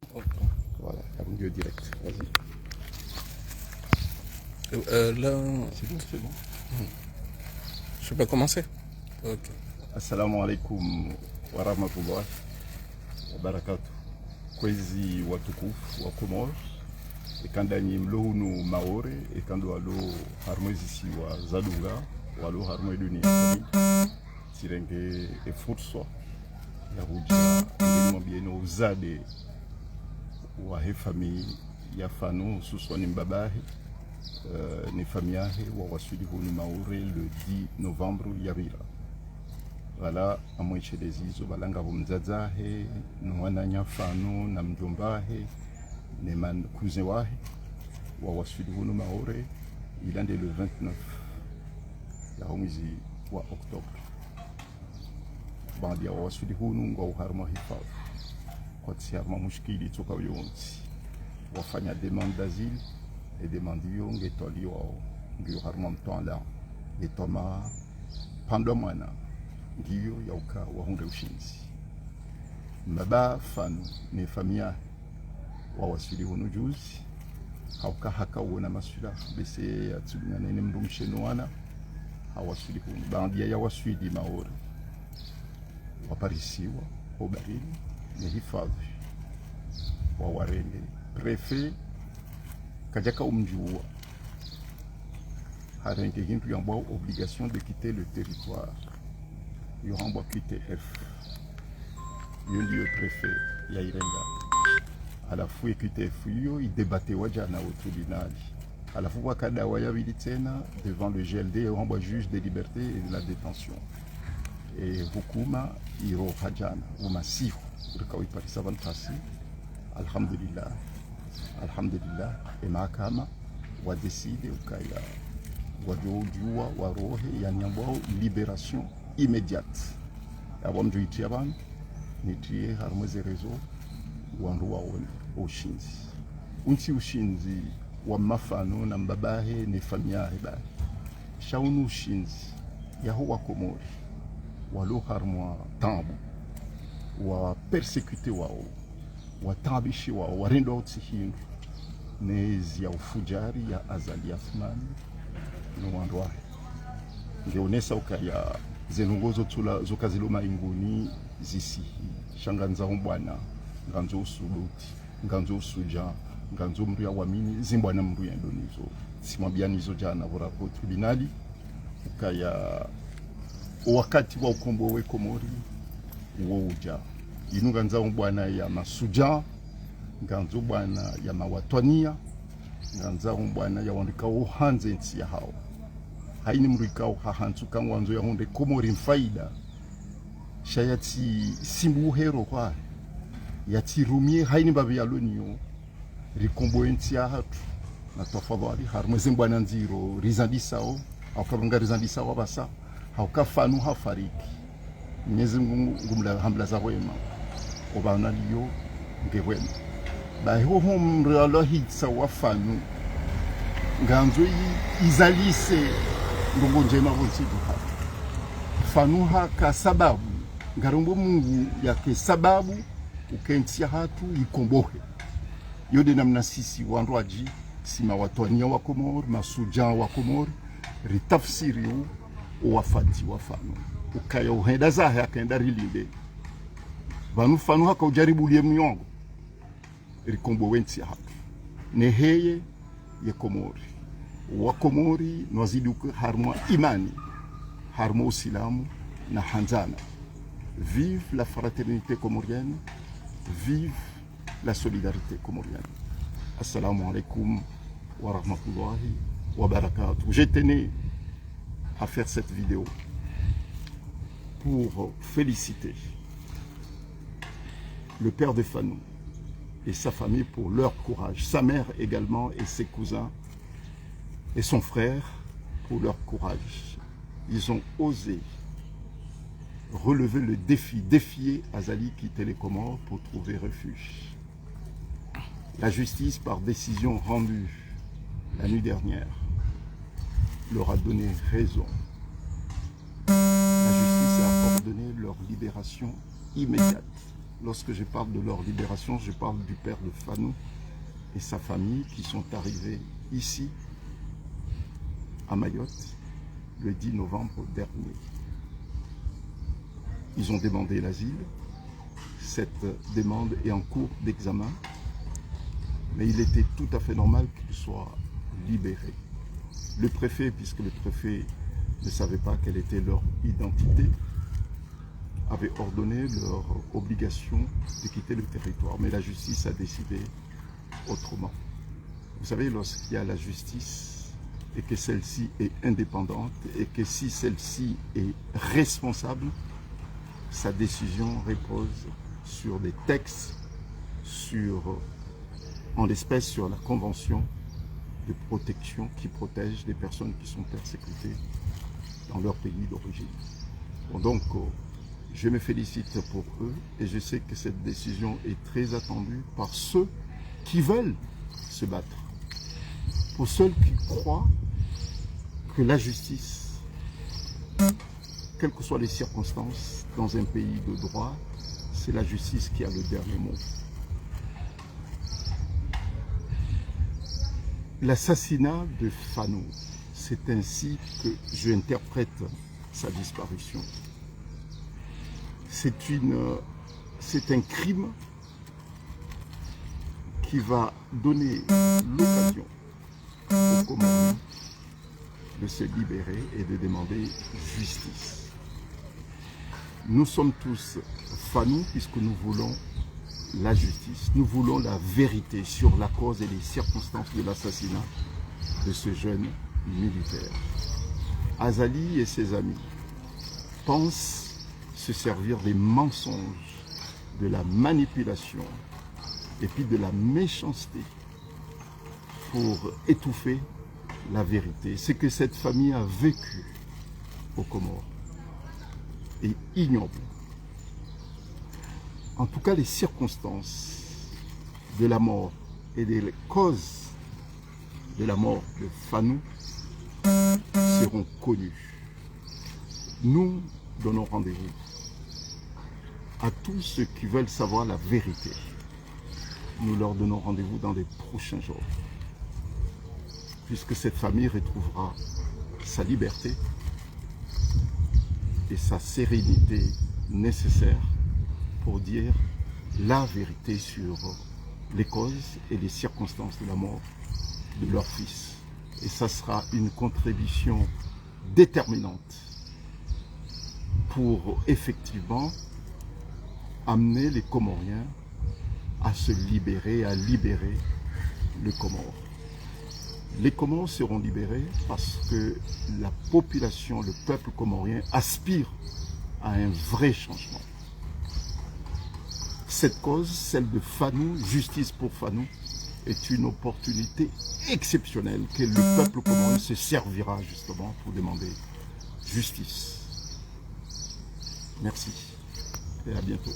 Voilà, un milieu direct. Vas-y. Là, C'est bon. je peux commencer. Ok. Assalamu alaikum wa rahmatullahi wa barakatuh. Kwezi watukufu wa Komoro ekandanyi mlohunu maore ekando alo harmwezisi wa zadunga walo harmwe dunia sirenge efurso ya huja ngeni uzade wa hefami ya fanu hususwa ni mbabahe ni famiahe wa wasudi hunu maore le 10 novembre yabira wala amweche dezizo balanga humzazahe nwana nyafano na mjombahe ne man cousin wahe wa wasudi hunu maore ilande le 29 ya mwezi wa Oktoba bandi ya wasudi hunu ngo uharma hifadhi kwa tsiarma mushkili toka yonzi wafanya demande d'asile et demande yo ngetoli wao ngiyo harma mtwala ngetoma pando mwana ngiyo yauka wahunde ushinzi maba fanu ne famia wa wasudi hunu juzi hauka haka uona masula bese atsunya nene mrumsheno wana hawasudi hunu bandi ya wasudi maore waparisiwa obarini ni hifadhi wa warende prefet kajaka umjua harenge hindu yambwa obligation de quitter le territoire yorambwa quitter F yondi yo prefet ya irenga alafu quitter F yo idebate wajana au tribunal alafu wakada wayabili tena devant le GLD yorambwa juge des libertés et de la détention et hukuma iro hajana umasihu urikawi parisa vantasi alhamdulillah mahakama wadeside ukaya wajojua warohe yanyambwao liberation immédiate abo mjuitia abantu nitie harumweze rezo wandu waone ushinzi unti ushinzi wa mafano na mbabahe ne famiahe ba shaunu ushinzi yaho wa Komori walo harmwa tambu wa persécuté wao watabishi wao warendo otsihindu nezi ya ufujari ya Azali Athmani no wandoahe ngeonesa ukaya zenongozo tula zokaziloma inguni zisihi shanganza mbwana nganzo usubuti nganzo usuja nganzo mru ya wamini zimbwana mru ya ndonizo simwabianizo jana vorapo tribunali ukaya wakati wa ukombo we Komori uja inunganza mbwana ya masuja nganzo bwana ya mawatwania nganza mbwana ya wandikao hanze nsi ya hao haini mrikao hahantuka ngwanzo ya honde Komori mfaida shayati simbu hero kwa yati rumie haini babi ya lonio rikombo nsi ya hatu na tofadhali harmweze mbwana nziro rizandisao au kabanga rizandisao basa haukafanu hafariki Mwenyezi Mungu ngumla hambla za wema obana liyo ngewema baho homre Allahi sawafanu nganzo izalise ndongo njema bonsidu fanu haka sababu ngarombo Mungu yake sababu ukentia hatu ikombohe yode namna sisi wandwaji sima watwania wa Komori masuja wa Komori ritafsiri wafati wafanu ukaya uhenda zahe akaenda rilinde vanu fanu haka ujaribu liye mnyongo rikombo wensi hatu neheye ye Komori wa Komori nwazidi harmwa imani harmwa usilamu na hanzana. Vive la fraternité comorienne, vive la solidarité comorienne. Assalamu alaikum wa rahmatullahi wa barakatuh. J'ai tenu à faire cette vidéo pour féliciter le père de Fanou et sa famille pour leur courage, sa mère également et ses cousins et son frère pour leur courage. Ils ont osé relever le défi, défier Azali quitter les Comores pour trouver refuge. La justice, par décision rendue la nuit dernière, leur a donné raison. La justice a ordonné leur libération immédiate. lorsque je parle de leur libération, je parle du père de Fanou et sa famille qui sont arrivés ici, à Mayotte, le 10 novembre dernier. Ils ont demandé l'asile. Cette demande est en cours d'examen, mais il était tout à fait normal qu'ils soient libérés. Le préfet, puisque le préfet ne savait pas quelle était leur identité, avait ordonné leur obligation de quitter le territoire. Mais la justice a décidé autrement. Vous savez, lorsqu'il y a la justice et que celle-ci est indépendante et que si celle-ci est responsable, sa décision repose sur des textes, en l'espèce sur la convention de protection qui protège les personnes qui sont persécutées dans leur pays d'origine. Bon, donc, je me félicite pour eux et je sais que cette décision est très attendue par ceux qui veulent se battre. Pour ceux qui croient que la justice, quelles que soient les circonstances, dans un pays de droit, c'est la justice qui a le dernier mot. L'assassinat de Fanou, c'est ainsi que j'interprète sa disparition. C'est un crime qui va donner l'occasion aux Comoriens de se libérer et de demander justice. Nous sommes tous Fanou puisque nous voulons la justice, nous voulons la vérité sur la cause et les circonstances de l'assassinat de ce jeune militaire. Azali et ses amis pensent se servir des mensonges, de la manipulation et puis de la méchanceté pour étouffer la vérité. Ce que cette famille a vécu aux Comores est ignoble. En tout cas, les circonstances de la mort et les causes de la mort de Fanou seront connues. Nous donnons rendez-vous à tous ceux qui veulent savoir la vérité. Nous leur donnons rendez-vous dans les prochains jours, puisque cette famille retrouvera sa liberté et sa sérénité nécessaire pour dire la vérité sur les causes et les circonstances de la mort de leur fils. Et ça sera une contribution déterminante pour effectivement amener les Comoriens à se libérer, à libérer le Comore. Les Comores seront libérés parce que la population, le peuple comorien aspire à un vrai changement. Cette cause, celle de Fanou, justice pour Fanou, est une opportunité exceptionnelle que le peuple comorien se servira justement pour demander justice. Merci et à bientôt.